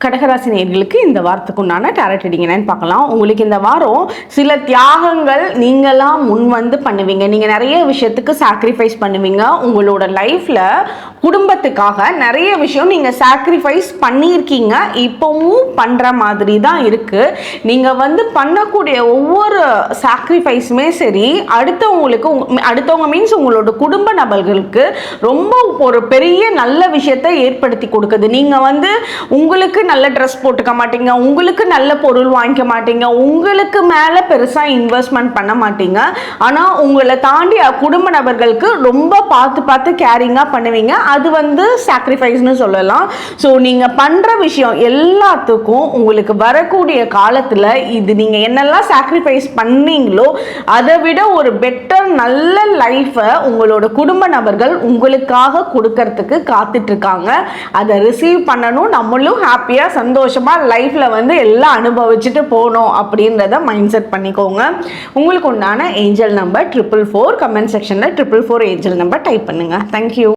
கடகராசி நேயர்களுக்கு இந்த வாரத்துக்கு உண்டான டாரட் ரீடிங் என்னன்னு பார்க்கலாம். உங்களுக்கு இந்த வாரம் சில தியாகங்கள் நீங்களாம் முன் வந்து பண்ணுவீங்க. நீங்கள் நிறைய விஷயத்துக்கு சாக்ரிஃபைஸ் பண்ணுவீங்க. உங்களோட லைஃப்பில் குடும்பத்துக்காக நிறைய விஷயம் நீங்கள் சாக்ரிஃபைஸ் பண்ணியிருக்கீங்க, இப்போவும் பண்ணுற மாதிரி தான் இருக்குது. நீங்கள் வந்து பண்ணக்கூடிய ஒவ்வொரு சாக்ரிஃபைஸுமே சரி, அடுத்தவங்க மீன்ஸ் உங்களோட குடும்ப நபர்களுக்கு ரொம்ப ஒரு பெரிய நல்ல விஷயத்தை ஏற்படுத்தி கொடுக்குது. நீங்கள் வந்து உங்களுக்கு நல்ல ட்ரெஸ் போட்டுக்க மாட்டீங்க, உங்களுக்கு நல்ல பொருள் வாங்கிக்க மாட்டீங்க, உங்களுக்கு மேலே பெருசாக இன்வெஸ்ட்மெண்ட் பண்ண மாட்டீங்க. ஆனால் உங்களை தாண்டி குடும்ப நபர்களுக்கு ரொம்ப பார்த்து கேரிங்காக பண்ணுவீங்க. அது வந்து சாக்ரிஃபைஸ்னு சொல்லலாம். ஸோ நீங்கள் பண்ணுற விஷயம் எல்லாத்துக்கும் உங்களுக்கு வரக்கூடிய காலத்தில் இது நீங்கள் என்னெல்லாம் சாக்ரிஃபைஸ் பண்ணீங்களோ அதை விட ஒரு பெட்டர் நல்ல லைஃப்பை உங்களோட குடும்ப நபர்கள் உங்களுக்காக கொடுக்கறதுக்கு காத்துட்ருக்காங்க. அதை ரிசீவ் பண்ணணும், நம்மளும் ஹாப்பியாக சந்தோஷமாக லைஃப்பில் வந்து எல்லாம் அனுபவிச்சுட்டு போகணும் அப்படின்றத மைண்ட் செட் பண்ணிக்கோங்க. உங்களுக்கு உண்டான ஏஞ்சல் நம்பர் 444. கமெண்ட் செக்ஷனில் 444 ஏஞ்சல் நம்பர் டைப் பண்ணுங்கள். தேங்க்யூ.